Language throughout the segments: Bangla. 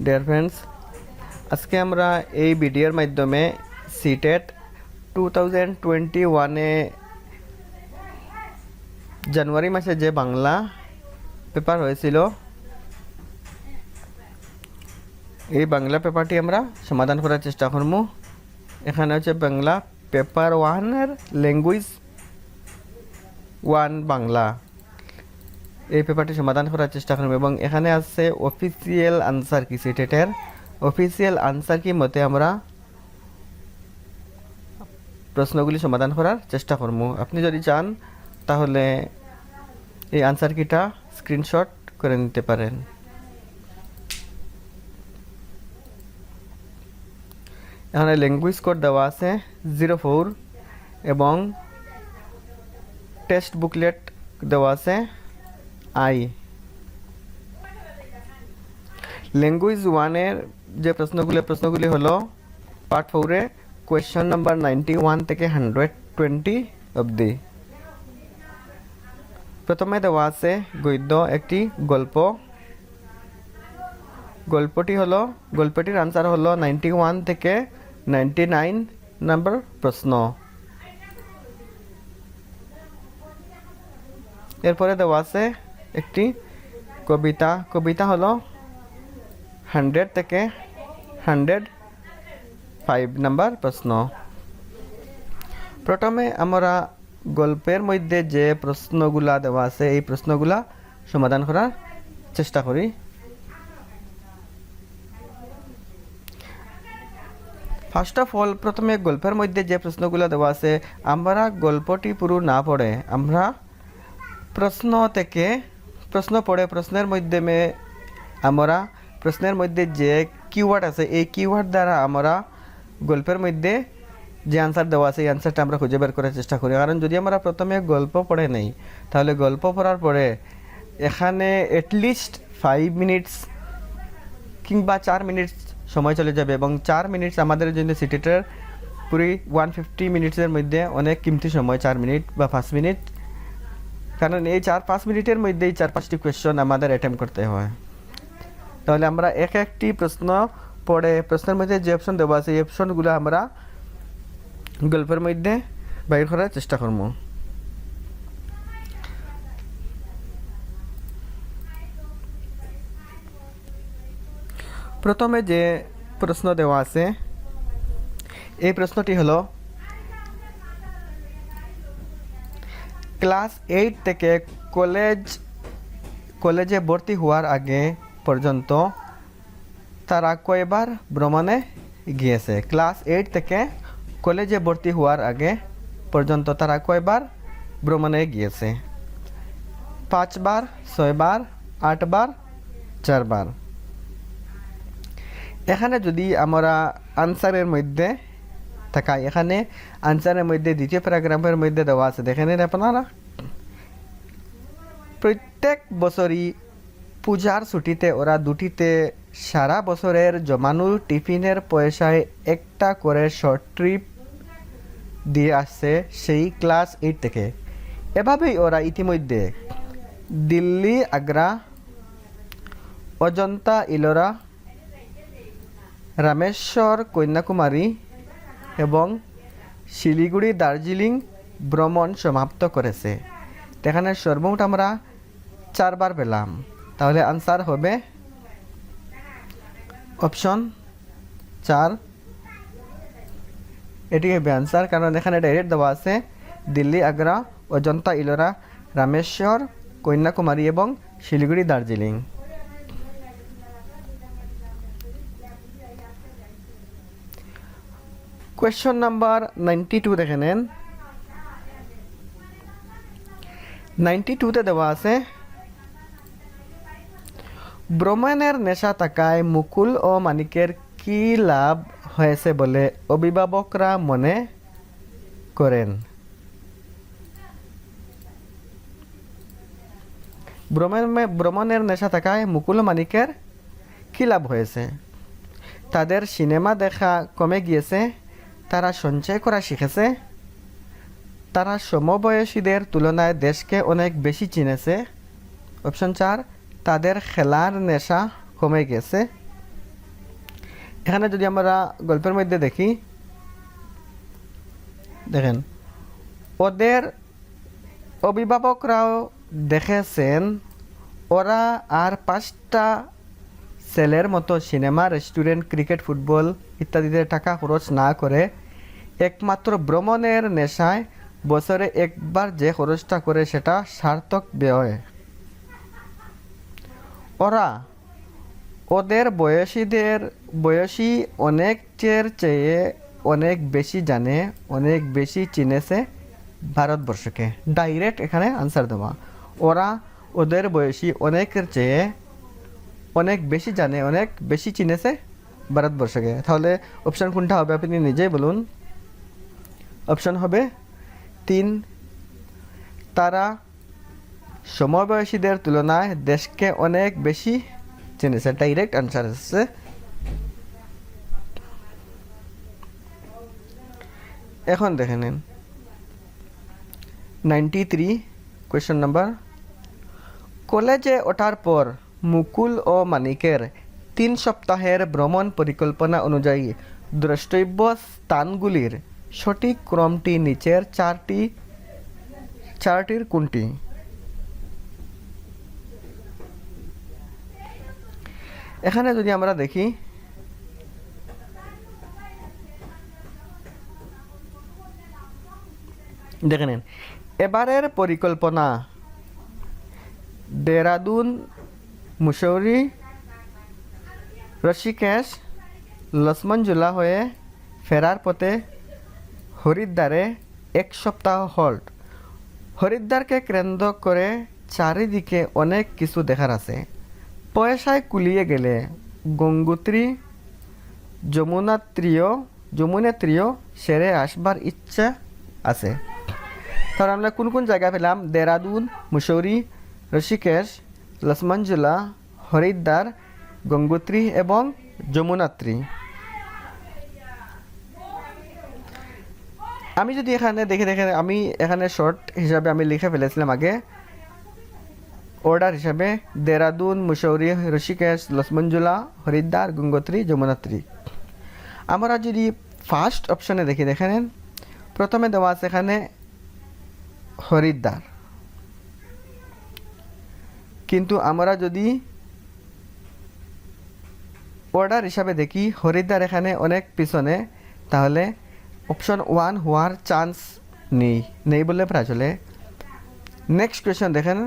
ডিয়ার ফ্রেন্ডস, আজকে আমরা এই ভিডিওর মাধ্যমে সিটেট 2021-এ জানুয়ারি মাসে যে বাংলা পেপার হয়েছিল, এই বাংলা পেপারটি আমরা সমাধান করার চেষ্টা করব। এখানে হচ্ছে বাংলা পেপার 1-এর ল্যাঙ্গুয়েজ 1 বাংলা, এই পেপারটি সমাধান করার চেষ্টা করব। এবং এখানে আছে অফিসিয়াল আনসার কি, সিটেটের অফিসিয়াল আনসার কি মতে আমরা প্রশ্নগুলি সমাধান করার চেষ্টা করব। আপনি যদি চান তাহলে এই আনসার কিটা স্ক্রিনশট করে নিতে পারেন। এখানে ল্যাঙ্গুয়েজ কোড দেওয়া আছে 04 এবং টেক্সট বুকলেট দেওয়া আছে ল্যাঙ্গুয়েজ 1-এর যে প্রশ্নগুলি হলো পার্ট 4-এ কোয়েশ্চন নাম্বার 91 থেকে 120 অবধি। প্রথমে দেওয়া আছে গদ্য একটি গল্প। গল্পটির আনসার হলো 91 থেকে 99 নম্বর প্রশ্ন। এরপরে দেওয়া আছে একটি কবিতা হলো 100 থেকে 105 নম্বর প্রশ্ন। প্রথমে আমরা গল্পের মধ্যে যে প্রশ্নগুলা দেওয়া আছে এই প্রশ্নগুলা সমাধান করার চেষ্টা করি। ফার্স্ট অফ অল, প্রথমে গল্পের মধ্যে যে প্রশ্নগুলো দেওয়া আছে, আমরা গল্পটি পুরো না পড়ে আমরা প্রশ্ন পড়ে প্রশ্নের মাধ্যমে আমরা প্রশ্নের মধ্যে যে কিওয়ার্ড আছে এই কিওয়ার্ড দ্বারা আমরা গল্পের মধ্যে যে আনসার দেওয়া আছে এই আনসারটা আমরা খুঁজে বের করার চেষ্টা করি। কারণ যদি আমরা প্রথমে গল্প পড়ে নেই তাহলে গল্প পড়ার পরে এখানে অ্যাটলিস্ট 5 মিনিটস কিংবা 4 মিনিটস সময় চলে যাবে, এবং 4 মিনিটস আমাদের জন্য সিটেটের পুরি 150 মিনিটসের মধ্যে অনেক কিমতি সময়, 4 মিনিট বা 5 মিনিট। কারণ এই 4-5 মিনিটের মধ্যেই 4-5টি কোয়েশ্চন আমাদের অ্যাটেম্প করতে হয়। তাহলে আমরা একটি প্রশ্ন পড়ে প্রশ্নের মধ্যে যে অপশন দেওয়া আছে এই অপশনগুলো আমরা গল্পের মধ্যে বাইর করার চেষ্টা করব। প্রথমে যে প্রশ্ন দেওয়া আছে এই প্রশ্নটি হলো, ক্লাস 8 থেকে কলেজে ভর্তি হওয়ার আগে পর্যন্ত তারা কয়বার ভ্রমণে গিয়েছে? ক্লাস 8 থেকে কলেজে ভর্তি হওয়ার আগে পর্যন্ত তারা কয়বার ভ্রমণে গিয়েছে? 5 বার, 6 বার, 8 বার, 4 বার। এখানে যদি আমরা আনসারের মধ্যে তাকাই, এখানে আনসারের মধ্যে দ্বিতীয় প্যারাগ্রাফের মধ্যে দেওয়া আছে, দেখেন আপনারা, প্রত্যেক বছরই পূজার ছুটিতে ওরা দুটিতে সারা বছরের জমানো টিফিনের পয়সায় একটা করে শর্ট ট্রিপ দিয়ে আসছে সেই ক্লাস 8 থেকে। এভাবেই ওরা ইতিমধ্যে দিল্লি, আগ্রা, অজন্তা, ইলোরা, রামেশ্বর, কন্যাকুমারী এবং শিলিগুড়ি, দার্জিলিং ভ্রমণ সমাপ্ত করেছে। এখানে সর্বমোট আমরা 4 বার পেলাম। তাহলে আনসার হবে অপশন 4, এটি হবে আনসার। কারণ এখানে ডাইরেক্ট দেওয়া আছে দিল্লি, আগ্রা, অজন্তা, ইলোরা, রামেশ্বর, কন্যাকুমারী এবং শিলিগুড়ি, দার্জিলিং। কোয়েশ্চন নাম্বার 92 দেখে নেন। 92তে দেওয়া আছে, ভ্রমণের নেশা থাকায় মুকুল ও মানিকের কি লাভ হয়েছে বলে অভিভাবকরা মনে করেন? ভ্রমণের নেশা থাকায় মুকুল ও মানিকের কি লাভ হয়েছে? তাদের সিনেমা দেখা কমে গিয়েছে, তারা সঞ্চয় করা শিখেছে, তারা সমবয়সীদের তুলনায় দেশকে অনেক বেশি চিনেছে। অপশন 4, তাদের খেলার নেশা কমে গেছে। এখানে যদি আমরা গল্পের মধ্যে দেখি, দেখেন ওদের অভিভাবকরাও দেখেছেন ওরা আর 5টা ছেলের মতো সিনেমা, রেস্টুরেন্ট, ক্রিকেট, ফুটবল ইত্যাদিতে টাকা খরচ না করে একমাত্র ভ্রমণের নেশায় বছরে একবার যে খরচটা করে সেটা সার্থক ব্যয়। ওরা ওদের বয়সী অনেকের চেয়ে অনেক বেশি জানে, অনেক বেশি চিনেছে ভারতবর্ষকে। ডাইরেক্ট এখানে আনসার দেওয়া। ওরা ওদের বয়সী অনেকের চেয়ে অনেক বেশি জানে, অনেক বেশি চিনেছে ভারতবর্ষকে। তাহলে অপশান কোনটা হবে আপনি নিজেই বলুন। অপশান হবে 3, তারা সমবয়সীদের তুলনায় দেশকে অনেক বেশি চিনেছে। ডাইরেক্ট আনসার আসছে। এখন দেখে নিন 93 কোয়েশ্চন নাম্বার। কলেজে ওঠার পর মুকুল ও মানিকের 3 সপ্তাহের ভ্রমণ পরিকল্পনা অনুযায়ী দ্রষ্টব্য স্থানগুলির সঠিক ক্রমটি নিচের চারটির কোনটি? এখানে যদি আমরা দেখি, দেখে নিন এবারের পরিকল্পনা দেরাদুন, মুসৌরি, ঋষিকেশ, লক্ষ্মণঝুলা হয়ে ফেরার পথে হরিদ্বারে 1 সপ্তাহ হল্ট। হরিদ্বারকে কেন্দ্র করে চারিদিকে অনেক কিছু দেখার আছে। পয়সায় কুলিয়ে গেলে গঙ্গোত্রী, যমুনেত্রীও সেরে আসবার ইচ্ছা আছে। তাহলে আমরা কোন কোন জায়গা পেলাম? দেরাদুন, মুসৌরি, ঋষিকেশ, লক্ষ্মণঝুলা, হরিদ্বার, গঙ্গোত্রী এবং যমুনাত্রী। আমি যদি এখানে দেখে আমি এখানে শর্ট হিসাবে আমি লিখে ফেলেছিলাম আগে অর্ডার হিসাবে দেরাদুন, মুসৌরি, ঋষিকেশ, লক্ষ্মণঝুলা, হরিদ্বার, গঙ্গোত্রী, যমুনাত্রী। আমরা যদি ফার্স্ট অপশনে দেখি, দেখেন প্রথমে দেওয়া আছে এখানে হরিদ্বার, কিন্তু আমরা যদি অর্ডার হিসাবে দেখি হরিদ্বার এখানে অনেক পিছনে, তাহলে অপশন 1 হওয়ার চান্স নেই বললে প্রায় চলে। নেক্সট কোয়েশ্চন দেখেন,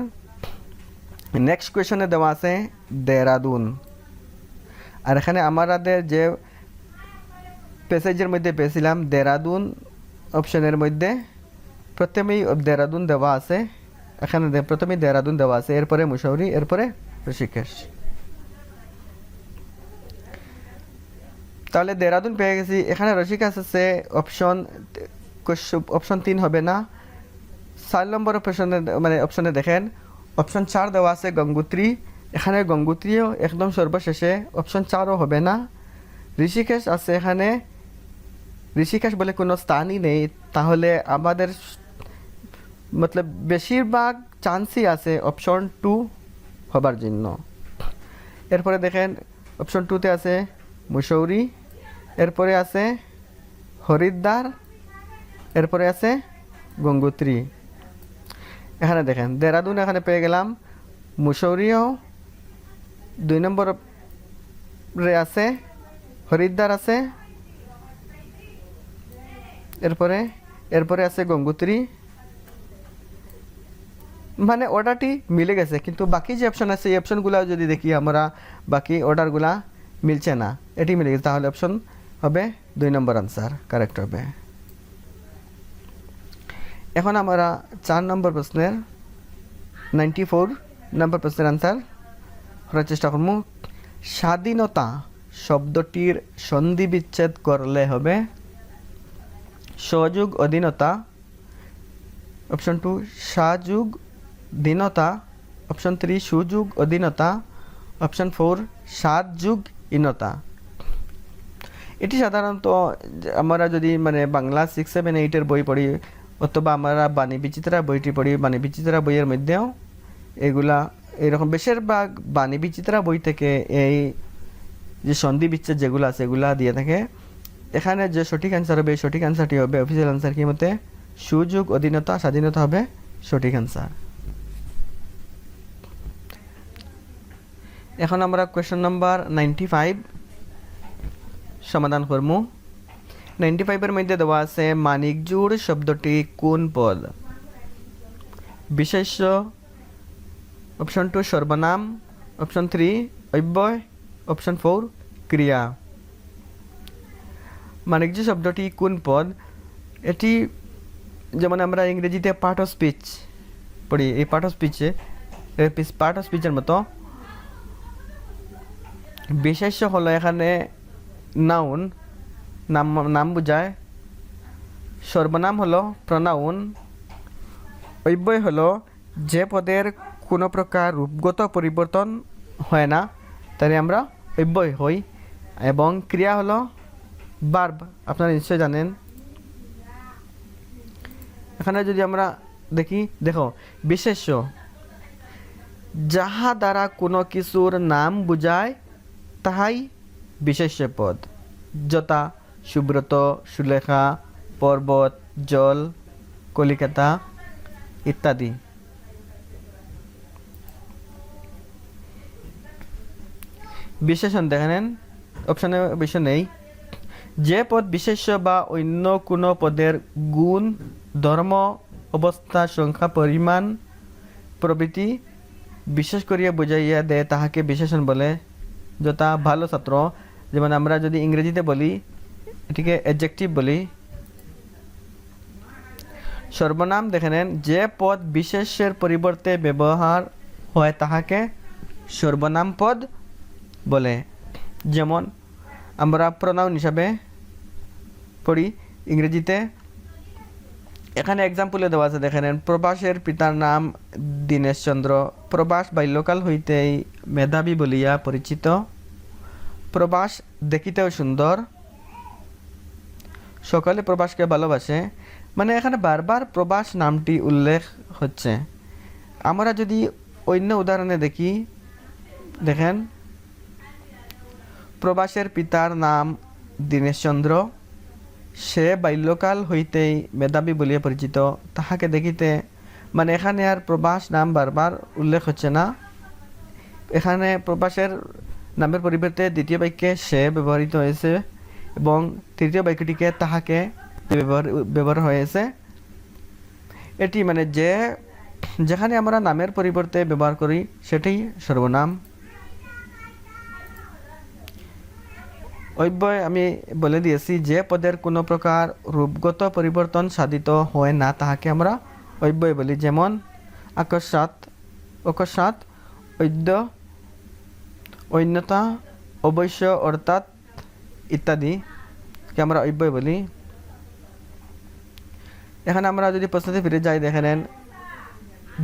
নেক্সট কোয়েশ্চনে দেওয়া আছে দেরাদুন, আর এখানে আমাদের যে প্যাসেজের মধ্যে পেয়েছিলাম দেরাদুন অপশনের মধ্যে প্রথমেই দেরাদুন দেওয়া আছে। এখানে প্রথমেই দেরাদুন দেওয়া আছে, এরপরে মুসৌরি, এরপরে ঋষিকেশ। তাহলে দেরাদুন পেয়ে গেছি। এখানে ঋষিকেশ আছে অপশন 3 হবে না। 4 নম্বর অপশনে দেখেন অপশন 4 দেওয়া আছে গঙ্গোত্রী। এখানে গঙ্গোত্রীও একদম সর্বশেষে, অপশন 4ও হবে না। ঋষিকেশ আছে এখানে, ঋষিকেশ বলে কোনো স্থানই নেই, তাহলে আমাদের বেশিরভাগ চান্সই আছে অপশন 2 হবার জন্য। এরপরে দেখেন অপশন 2তে আছে মুসৌরি, এরপরে আছে হরিদ্বার, এরপরে আছে গঙ্গোত্রী। এখানে দেখেন দেরাদুন এখানে পেয়ে গেলাম, মুসৌরিও 2 নম্বরে আছে, হরিদ্বার আছে, এরপরে আছে গঙ্গোত্রী। মানে অর্ডারটি মিলে গেছে, কিন্তু বাকি যে অপশন আছে এই অপশনগুলো যদি দেখি আমরা, বাকি অর্ডারগুলা মিলছে না, এটি মিলে গেছে। তাহলে অপশন হবে 2 নম্বর আনসার কারেক্ট হবে। এখন আমরা 4 নম্বর প্রশ্নের 94 নম্বর প্রশ্নের আনসার করার চেষ্টা করব। স্বাধীনতা শব্দটির সন্ধি বিচ্ছেদ করলে হবে সযোগ অধীনতা, অপশন 2 সাযোগ দীনতা, অপশন 3 সুযোগ অধীনতা, অপশন 4 সাতযোগ হীনতা। এটি সাধারণত আমরা যদি বাংলা 6, 7, 8 বই পড়ি, অথবা আমরা বাণী বিচিত্রা বইটি পড়ি, বাণী বিচিত্রা বইয়ের মধ্যেও এগুলা এরকম বেশিরভাগ বাণী বিচিত্রা বই থেকে এই যে সন্ধি বিচ্ছেদ যেগুলো আছে এগুলা দিয়ে থাকে। এখানে যে সঠিক অ্যান্সার হবে সঠিক অ্যান্সারটি হবে অফিসিয়াল অ্যান্সার কি মতে সুযোগ অধীনতা স্বাধীনতা হবে সঠিক অ্যান্সার। এখন আমরা কোয়েশ্চন নাম্বার 95 সমাধান করব। 95 মধ্যে দেওয়া আছে মানিকজোড় শব্দটি কোন পদ? বিশেষ্য, অপশন 2 সর্বনাম, অপশন 3 অব্যয়, অপশন 4 ক্রিয়া। মানিকজোড় শব্দটি কোন পদ? এটি যেমন আমরা ইংরেজিতে পার্ট অফ স্পিচ পড়ি, এই পার্ট অফ স্পিচের মতো বিশেষ্য হলো এখানে নাউন, নাম বোঝায়। সর্বনাম হলো প্রনাউন। অব্যয় হলো যে পদের কোনো প্রকার রূপগত পরিবর্তন হয় না তাই আমরা অব্যয় হই। এবং ক্রিয়া হলো ভার্ব, আপনারা নিশ্চয় জানেন। এখানে যদি আমরা দেখো বিশেষ্য যাহা দ্বারা কোনো কিছুর নাম বোঝায় তাহাই বিশেষ্য পদ, যথা সুব্রত, সুলেখা, পর্বত, জল, কলিকাতা ইত্যাদি। বিশেষণ দেখে নেন, অপশনে অবশ্য নেই। যে পদ বিশেষ্য বা অন্য কোনো পদের গুণ, ধর্ম, অবস্থা, সংখ্যা, পরিমাণ প্রভৃতি বিশেষ করিয়া বুঝাইয়া দেয় তাহাকে বিশেষণ বলে, যথা ভালো ছাত্র। যেমন আমরা যদি ইংরেজিতে বলি এটিকে অ্যাডজেক্টিভ বলি। সর্বনাম দেখে নেন, যে পদ বিশেষ্যের পরিবর্তে ব্যবহার হয় তাহাকে সর্বনাম পদ বলে। যেমন আমরা প্রনাউন হিসাবে পড়ি ইংরেজিতে। এখানে এক্সাম্পলে দেওয়া আছে দেখে নেন, প্রভাসের পিতার নাম দীনেশচন্দ্র। প্রভাস বাল্যকাল হইতেই মেধাবী বলিয়া পরিচিত। প্রভাস দেখিতেও সুন্দর, সকলে প্রভাসকে ভালোবাসে। মানে এখানে বারবার প্রভাস নামটি উল্লেখ হচ্ছে। আমরা যদি অন্য উদাহরণে দেখেন, প্রভাসের পিতার নাম দীনেশচন্দ্র, সে বাল্যকাল হইতেই মেধাবী বলিয়া পরিচিত, তাহাকে দেখিতে। মানে এখানে আর প্রভাস নাম বারবার উল্লেখ হচ্ছে না। এখানে প্রভাসের নামের পরিবর্তে দ্বিতীয় বাক্যে সে ব্যবহৃত হয়েছে এবং তৃতীয় বাক্যটিকে তাহাকে ব্যবহার হয়েছে। এটি মানে যেখানে আমরা নামের পরিবর্তে ব্যবহার করি সেটাই সর্বনাম। অব্যয় আমি বলে দিয়েছি, যে পদের কোনো প্রকার রূপগত পরিবর্তন সাধিত হয় না তাহাকে আমরা অব্যয় বলি। যেমন আকস্মাৎ, অকস্মাৎ, অদ্য, অন্যথা, অবশ্য, অর্থাৎ ইত্যাদি কে আমরা অব্যয় বলি। এখানে আমরা যদি প্রশ্নতে ফিরে যাই দেখে নেন,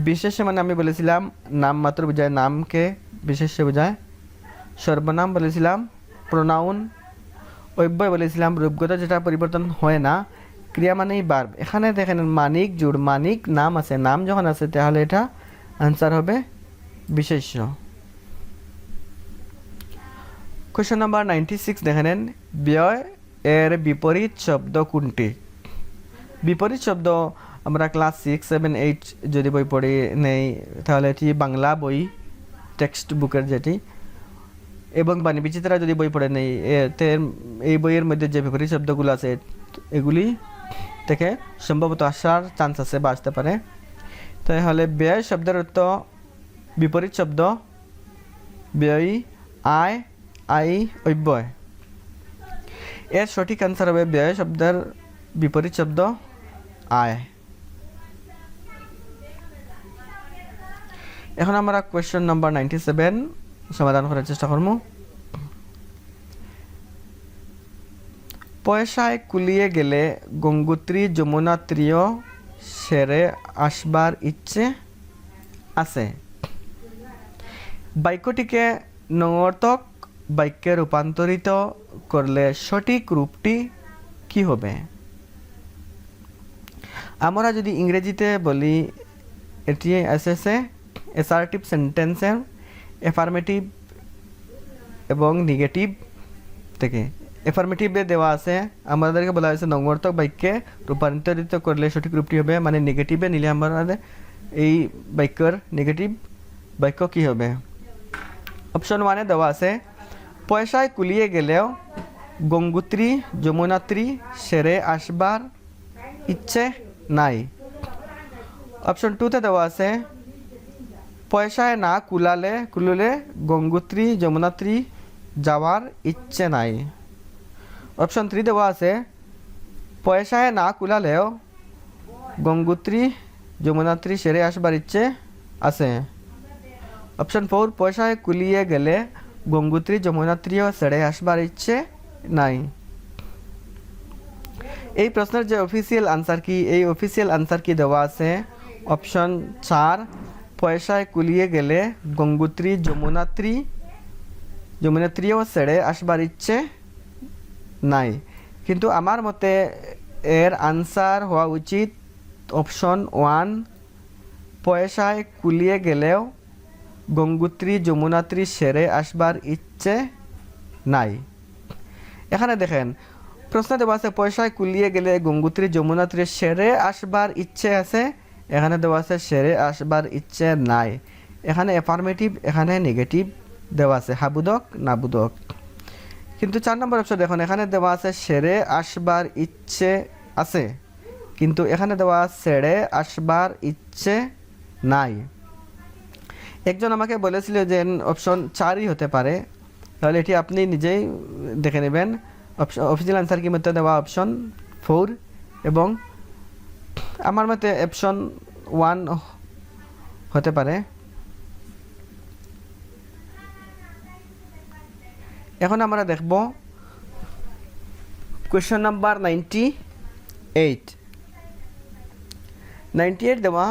বিশেষ্য মানে আমি বলেছিলাম নাম মাত্র বোঝায়, নামকে বিশেষ্য বোঝায়। সর্বনাম বলেছিলাম প্রোনাউন। অব্যয় বলেছিলাম রূপগত যেটা পরিবর্তন হয় না। ক্রিয়া মানেই ভার্ব। এখানে দেখেন মানিক জোড়, মানিক নাম আছে, নাম যখন আছে তাহলে এটা আনসার হবে বিশেষ্য। কোয়েশ্চন নাম্বার 96 দেখে নেন, ব্যয় এর বিপরীত শব্দ কোনটি? বিপরীত শব্দ আমরা ক্লাস 6, 7, 8 যদি বই পড়ি নেই তাহলে এটি বাংলা বই টেক্সট বুকের যেটি, এবং বাণী বিচিত্রা যদি বই পড়ে নেই এই বইয়ের মধ্যে যে বিপরীত শব্দগুলো আছে এগুলি থেকে সম্ভবত আসার চান্স আছে বা আসতে পারে। তাহলে ব্যয় শব্দের অর্থ বিপরীত শব্দ ব্যয়, আয়, আই, অব্যয়। এর সঠিক অ্যান্সার হবে ব্যয় শব্দের বিপরীত শব্দ আয়। এখন আমরা কোয়েশ্চন নাম্বার 97 সমাধান করার চেষ্টা করব। পয়সায় কুলিয়ে গেলে গঙ্গোত্রী যমুনাত্রীয় সেরে আসবার ইচ্ছে আছে। বাক্যটিকে নর্তক বাক্যে রূপান্তরিত করলে সঠিক রূপটি কি হবে? আমরা যদি ইংরেজিতে বলি এটি এসেছে অ্যাসার্টিভ সেন্টেন্সের অ্যাফার্মেটিভ এবং নেগেটিভ থেকে। এফার্মেটিভে দেওয়া আছে, আমাদেরকে বলা হয়েছে নঙ্গর্থক বাক্যে রূপান্তরিত করলে সঠিক রূপটি হবে, মানে নেগেটিভে নিলে আমাদের এই বাক্যর নেগেটিভ বাক্য কী হবে। অপশন 1-এ দেওয়া আছে পয়সায় কুলিয়ে গেলেও গঙ্গোত্রী যমুনাত্রী সেরে আসবার ইচ্ছে নাই। অপশন 2-তে দেওয়া আছে পয়সায় না কুলালে গঙ্গোত্রী যমুনাত্রী যাওয়ার ইচ্ছে নাই। অপশন 3 দেওয়া আছে পয়সায় না কুলালেও গঙ্গোত্রী যমুনাত্রী সেরে আসবার ইচ্ছে আছে। অপশন 4 পয়সায় কুলিয়ে গেলে গঙ্গোত্রী যমুনাত্রীও সেরে আসবার ইচ্ছে নাই। এই প্রশ্নের যে অফিসিয়াল আনসার কি, এই অফিসিয়াল আনসার কি দেওয়া আছে অপশন 4 পয়সায় কুলিয়ে গেলে গঙ্গোত্রী যমুনাত্রীও সেরে আসবার ইচ্ছে নাই। কিন্তু আমার মতে এর আনসার হওয়া উচিত অপশন 1 পয়সায় কুলিয়ে গেলেও গঙ্গোত্রী যমুনাত্রী সেরে আসবার ইচ্ছে নাই। এখানে দেখেন প্রশ্ন দেওয়া আছে পয়সায় কুলিয়ে গেলে গঙ্গোত্রী যমুনাত্রী সেরে আসবার ইচ্ছে আছে, এখানে দেওয়া আছে সেরে আসবার ইচ্ছে নাই। এখানে অ্যাফার্মেটিভ, এখানে নেগেটিভ দেওয়া আছে, হাবুদক নাবুদক। কিন্তু 4 নম্বর অপশন দেখুন, এখানে দেওয়া আছে সেরে আসবার ইচ্ছে আছে, কিন্তু এখানে দেওয়া সেরে আসবার ইচ্ছে নাই। একজন আমাকে বলেছিল যে অপশন 4ই হতে পারে, তাহলে এটি আপনি নিজেই দেখে নেবেন। অফিসিয়াল আনসার কি মধ্যে দেওয়া অপশন 4 এবং আমার মতে অপশন 1 হতে পারে। এখন আমরা দেখব কোয়েশ্চন নাম্বার 98 দেওয়া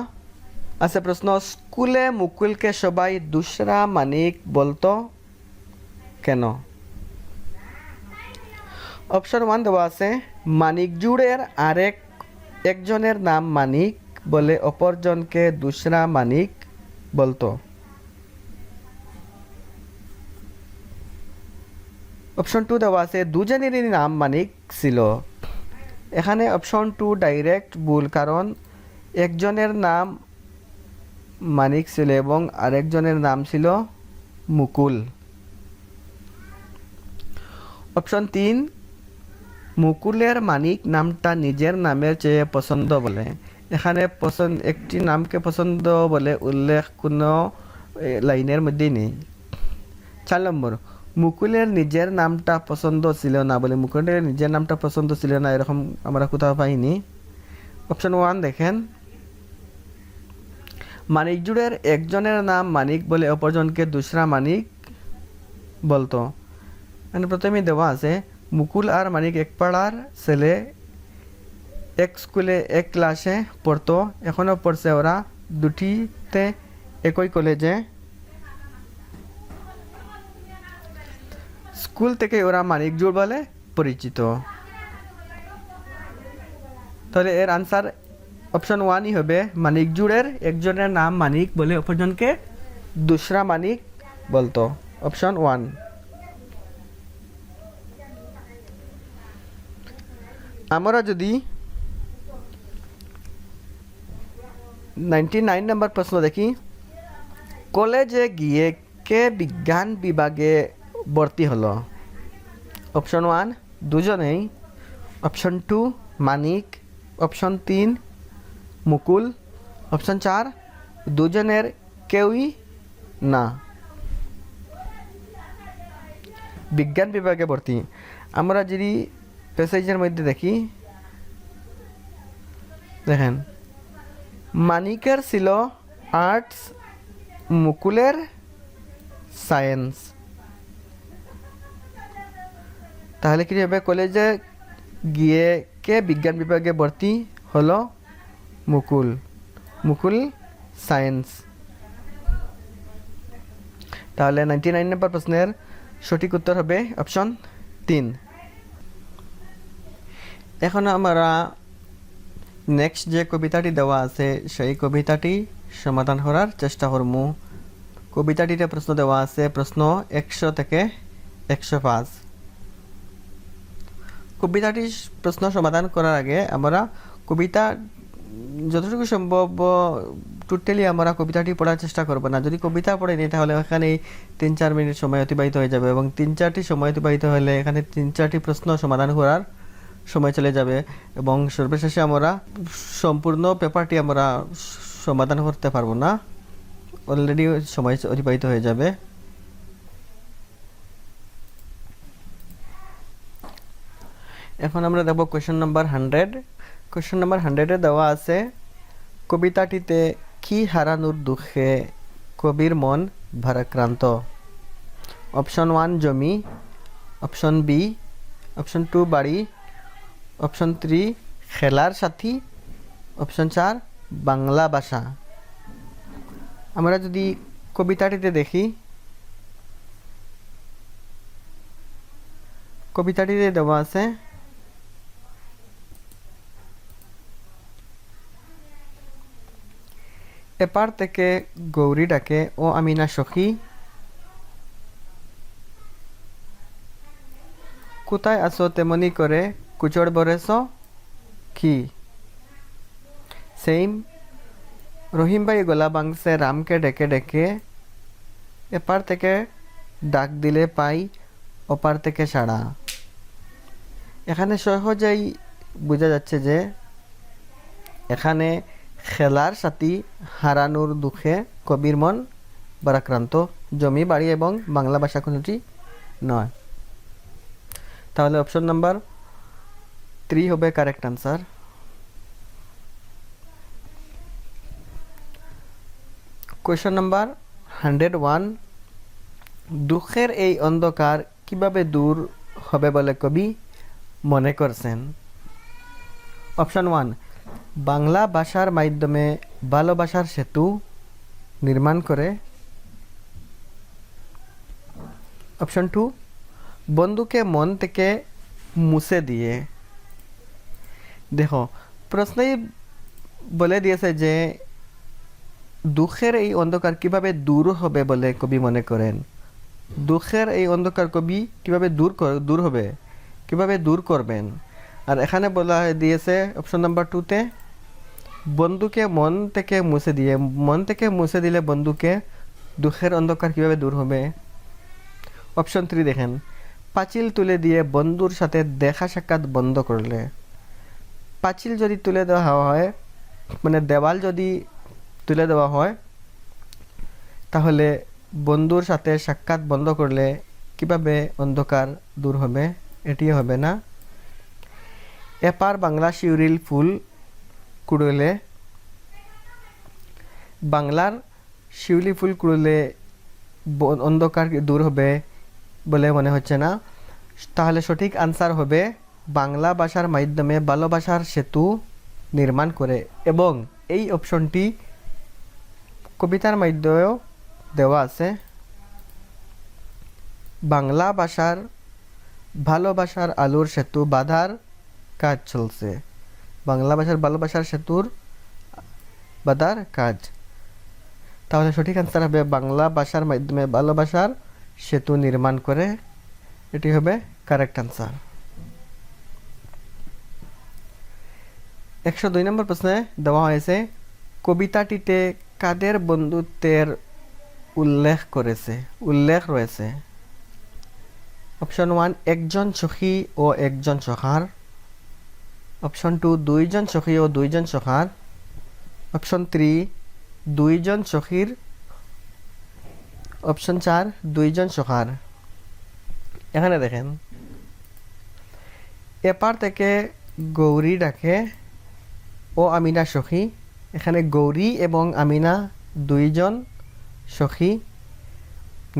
আছে প্রশ্ন স্কুলে মুকুলকে সবাই দুসরা মানিক বলতো কেন। অপশন 1 দেওয়া আছে মানিক জুড়ের একজনের নাম মানিক বলে অপরজনকে দুসরা মানিক বলতো। অপশন 2 দেওয়া আছে দুজনেরই নাম মানিক ছিল। এখানে অপশন 2 ডাইরেক্ট ভুল, কারণ একজনের নাম মানিক ছিল এবং আরেকজনের নাম ছিল মুকুল। অপশন 3 মুকুলের মানিক নামটা নিজের নামের চেয়ে পছন্দ বলে। এখানে একটি নামকে পছন্দ বলে উল্লেখ কোনো লাইনের মধ্যেই নেই। 4 নম্বর মুকুলের নিজের নামটা পছন্দ ছিল না বলে, মুকুলের নিজের নামটা পছন্দ ছিল না এরকম আমরা কোথাও পাইনি। অপশন 1 দেখেন মানিক জুড়ের একজনের নাম মানিক বলে অপরজনকে দুসরা মানিক বলতো। মানে প্রথমেই দেওয়া আছে মুকুল আর মানিক এক পাড়ার ছেলে, এক স্কুলে এক ক্লাসে পড়তো, এখনও পড়ছে ওরা দুটিতে একই কলেজে, স্কুল থেকে ওরা মানিক জুড় বলে পরিচিত। তাহলে এর আনসার অপশন 1ই হবে মানিক জুড়ের একজনের নাম মানিক বলে অপরজনকে দুসরা মানিক বলতো, অপশন 1। আমরা যদি 99 নম্বর প্রশ্ন দেখি কলেজে গিয়ে কে বিজ্ঞান বিভাগে ভর্তি হলো। অপশন 1 দুজনেই, অপশন 2 মানিক, অপশন 3 মুকুল, অপশন 4 দুজনের কেউই না। বিজ্ঞান বিভাগে ভর্তি আমরা যদি প্যাসেজের মধ্যে দেখি, দেখেন মানিকের ছিল আর্টস, মুকুলের সায়েন্স। তাহলে কি হবে কলেজে গিয়ে কে বিজ্ঞান বিভাগে ভর্তি হলো, মুকুল সায়েন্স। তাহলে 99 নম্বর প্রশ্নের সঠিক উত্তর হবে অপশন 3। এখন আমরা নেক্সট যে কবিতাটি দেওয়া আছে সেই কবিতাটি সমাধান করার চেষ্টা করব। কবিতাটিতে প্রশ্ন দেওয়া আছে, প্রশ্ন 100 থেকে 105। কবিতাটি প্রশ্ন সমাধান করার আগে আমরা কবিতা যতটুকু সম্ভব টোটালি আমরা কবিতাটি পড়ার চেষ্টা করব না। যদি কবিতা পড়ে নিই তাহলে এখানে 3-4 মিনিট সময় অতিবাহিত হয়ে যাবে এবং 3-4টি সময় অতিবাহিত হলে এখানে 3-4টি প্রশ্ন সমাধান করার সময় চলে যাবে এবং সর্বশেষে আমরা সম্পূর্ণ পেপারটি আমরা সমাধান করতে পারবো না, অলরেডি সময় অতিবাহিত হয়ে যাবে। এখন আমরা দেখব কোয়েশ্চেন নাম্বার 100। কোয়েশ্চেন নাম্বার 100-এ দেওয়া আছে কবিতাটিতে কি হারানোর দুঃখে কবির মন ভারাক্রান্ত? অপশন 1 জমি, অপশন বি, অপশন 2 বাড়ি, অপশন 3 খেলার সাথী, অপশন 4 বাংলা ভাষা। আমরা যদি কবিতাটিতে দেখি, কবিতাটিতে দেওয়া আছে এপার থেকে গৌরী ডাকে ও আমিনা সখী, কোথায় আসো তেমনি করে কুচড় বরেছ কি? সেম রহিম ভাই গলা বাংসে রামকে ডেকে ডেকে, এপার থেকে ডাক দিলে পাই ওপার থেকে সাড়া। এখানে সহজেই বোঝা যাচ্ছে যে এখানে খেলার সাথী হারানোর দুঃখে কবির মন ভারাক্রান্ত, জমি বাড়ি এবং বাংলা ভাষা কোনোটি নয়। তাহলে অপশন নাম্বার 3 হবে কারেক্ট আনসার। কোয়েশ্চন নাম্বার 101, দুঃখের এই অন্ধকার কিভাবে দূর হবে বলে কবি মনে করছেন? অপশন 1 বাংলা ভাষার মাধ্যমে ভালোবাসার সেতু নির্মাণ করে, অপশন 2 বন্ধুকে মন থেকে মুছে দিয়ে। দেখো প্রশ্নেই বলে দিয়েছে যে দুঃখের এই অন্ধকার কিভাবে দূর হবে বলে কবি মনে করেন। দুঃখের এই অন্ধকার কবি কিভাবে দূর হবে, কিভাবে দূর করবেন। আর এখানে বলা দিয়েছে অপশন নাম্বার 2-তে বন্ধুকে মন থেকে মুছে দিয়ে। মন থেকে মুছে দিলে বন্ধুকে দুঃখের অন্ধকার কিভাবে দূর হবে। অপশন 3 দেখেন, পাঁচিল তুলে দিয়ে বন্ধুর সাথে দেখা সাক্ষাৎ বন্ধ করলে। পাঁচিল যদি তুলে দেওয়া হয়, মানে দেওয়াল যদি তুলে দেওয়া হয়, তাহলে বন্ধুর সাথে সাক্ষাৎ বন্ধ করলে কিভাবে অন্ধকার দূর হবে? এটি হবে না। এপার বাংলা শিউরিল ফুল কুড়লে, বাংলার শিউলি ফুল কুড়লে অন্ধকার দূর হবে বলে মনে হচ্ছে না। তাহলে সঠিক আনসার হবে বাংলা ভাষার মাধ্যমে ভালোবাসার সেতু নির্মাণ করে, এবং এই অপশনটি কবিতার মাধ্যমেও দেওয়া আছে। বাংলা ভাষার ভালোবাসার আলোর সেতু বাঁধার কাজ চলছে। বাংলা ভাষার ভালোবাসার সেতুর বাঁধার কাজ। তাহলে সঠিক আনসার হবে বাংলা ভাষার মাধ্যমে ভালোবাসার সেতু নির্মাণ করে। এটি হবে কারেক্ট আনসার। 102 নম্বর প্রশ্নে দেওয়া হয়েছে কবিতাটিতে কাদের বন্ধুত্বের উল্লেখ রয়েছে। অপশন 1 একজন সখী ও একজন সখার, অপশন 2 দুইজন সখী ও দুইজন সখার, অপশন 3 দুইজন সখীর, অপশন 4 দুইজন সখার। এখানে দেখেন এপার থেকে গৌরী ডাকে ও আমিনা সখী। এখানে গৌরী এবং আমিনা দুইজন সখী।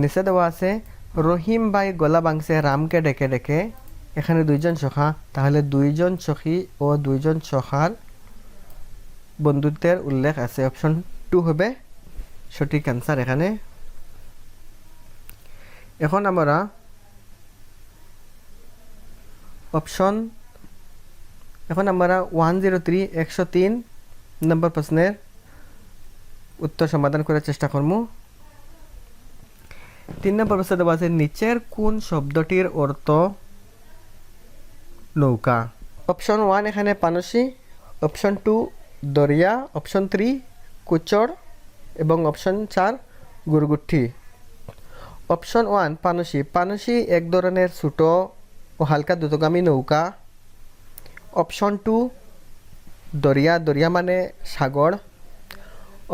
নিচে দেওয়া আছে রহিম ভাই গলা বাংসে রামকে ডেকে ডেকে। এখানে দুইজন সখা, তাহলে দুইজন সখী ও দুইজন সখার বন্ধুত্বের উল্লেখ আছে। অপশন 2 হবে সঠিক আনসার এখানে। এখন আমরা এখন আমরা 103 নম্বর প্রশ্নের উত্তর সমাধান করার চেষ্টা করব। 3 নম্বর প্রশ্নে দেওয়া আছে নিচের কোন শব্দটির অর্থ নৌকা। অপশন 1 এখানে পানসি, অপশন 2 দরিয়া, অপশন 3 কুচড় এবং অপশন 4 গুরগুঠি। অপশন 1 পানসি। পানসি এক ধরনের ছোট ও হালকা দ্রুতগামী নৌকা। অপশন 2 দরিয়া। দরিয়া মানে সাগর।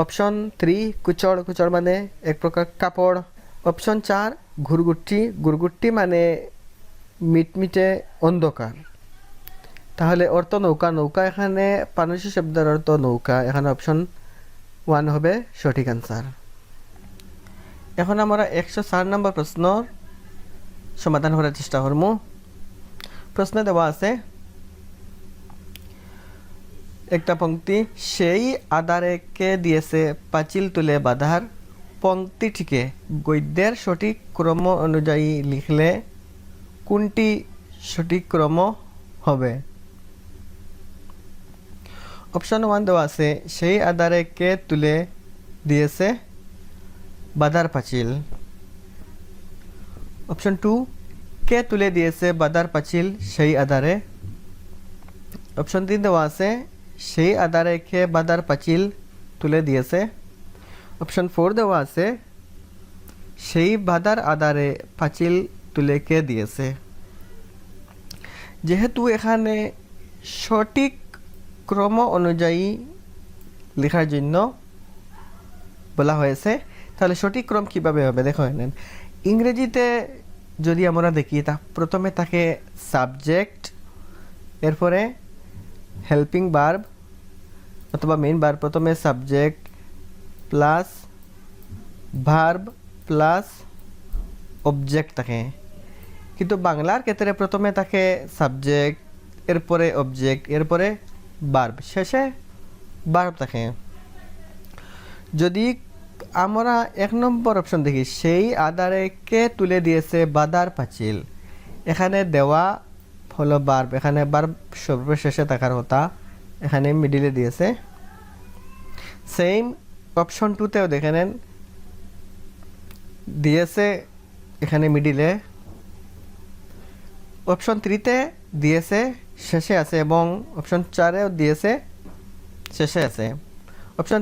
অপশন 3 কুচড়। কুচড় মানে এক প্রকার কাপড়। অপশন 4 ঘুরগুট্টি। ঘুরগুট্টি মানে মিটমিটে অন্ধকার। তাহলে অর্থ নৌকা। নৌকা এখানে পানসি শব্দের অর্থ নৌকা। এখানে অপশন 1 হবে সঠিক আনসার। এখন আমরা 104 নম্বর প্রশ্ন সমাধান করার চেষ্টা করব। প্রশ্ন দেওয়া আছে একটা পংক্তি, সেই আধারে কে দিয়েছে পাঁচিল তুলে বাঁধার। পংক্তিটিকে গদ্যের সঠিক ক্রম অনুযায়ী লিখলে কোনটি সঠিক ক্রম হবে? অপশন 1 দেওয়া আছে, সেই আধারে কে তুলে দিয়েছে বাঁধার পাঁচিল। অপশন 2 কে তুলে দিয়েছে বাঁধার পাঁচিল সেই আধারে। অপশন 3 দেওয়া আছে, সেই আধারে কে বাঁধার পাঁচিল তুলে দিয়েছে। অপশন 4 দেওয়া আছে, সেই বাঁধার আধারে পাঁচিল তুলে কে দিয়েছে। যেহেতু এখানে সঠিক ক্রম অনুযায়ী লেখার জন্য বলা হয়েছে, তাহলে সঠিক ক্রম কিভাবে হবে দেখো। ইংরেজিতে যদি আমরা দেখি তা প্রথমে থাকে সাবজেক্ট, এরপরে হেল্পিং ভার্ব অথবা মেইন ভার্ব। প্রথমে subject plus verb plus object থাকে, কিন্তু বাংলার ক্ষেত্রে প্রথমে থাকে সাবজেক্ট, এরপরে অবজেক্ট, এরপরে ভার্ব, শেষে ভার্ব থাকে। যদি আমরা 1 নম্বর অপশন দেখি, সেই আধারে কে তুলে দিয়েছে বাঁধার পাঁচিল, এখানে দেওয়া হলো ভার্ব। এখানে ভার্ব সর্বশেষে থাকার কথা, এখানে মিডিলে দিয়েছে। সেম অপশন 2তেও দেখে নেন, দিয়েছে এখানে মিডিলে। অপশন 3তে দিয়েছে শেষে আছে এবং অপশন 4এও দিয়েছে শেষে আছে। অপশন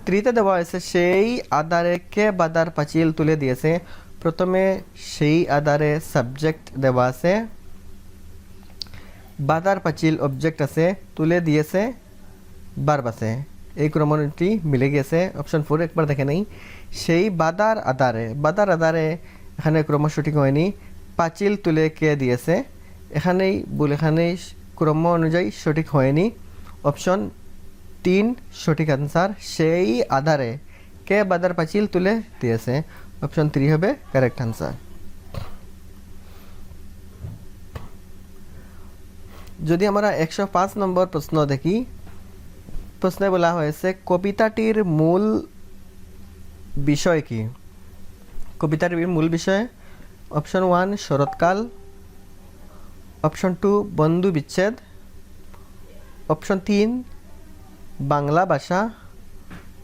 3তে দেওয়া হয়েছে, সেই আধারে কে বাঁধার পাঁচিল তুলে দিয়েছে। প্রথমে সেই আধারে সাবজেক্ট দেওয়া আছে, বাঁধার পাঁচিল অবজেক্ট আছে, তুলে দিয়েছে ভার্ব আছে। এই ক্রমটি মিলে গেছে। অপশন 4 একবার দেখে নেই, সেই বাঁধার আধারে। বাঁধার আধারে এখানে ক্রম সঠিক হয়নি, পাঁচিল তুলে কে দিয়েছে, এখানেই ভুল, এখানেই ক্রম অনুযায়ী সঠিক হয়নি। অপশন 3 সঠিক আনসার, সেই আধারে কে বাঁধার পাঁচিল তুলে দিয়েছে। অপশন 3 হবে কারেক্ট আনসার। যদি আমরা 105 নম্বর প্রশ্ন দেখি, প্রশ্নে বলা হয়েছে কবিতাটির মূল বিষয় কি? কবিতাটির মূল বিষয় অপশন 1 শরৎকাল, অপশন 2 বন্ধু বিচ্ছেদ, অপশন 3 বাংলা ভাষা,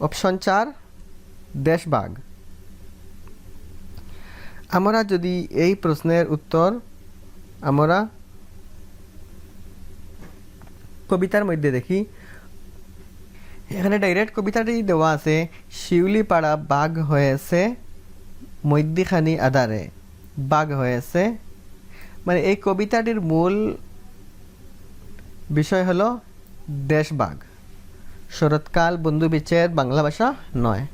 অপশন 4 দেশভাগ। আমরা যদি এই প্রশ্নের উত্তর আমরা কবিতার মধ্যে দেখি, এখানে ডাইরেক্ট কবিতাটি দেওয়া আছে, শিউলি পাড়া বাঘ হয়েছে মধ্যিখানি আধারে। বাঘ হয়েছে মানে এই কবিতাটির মূল বিষয় হলো দেশভাগ। শরৎকাল, বন্ধু বিচ্ছেদ, বাংলা ভাষা নয়।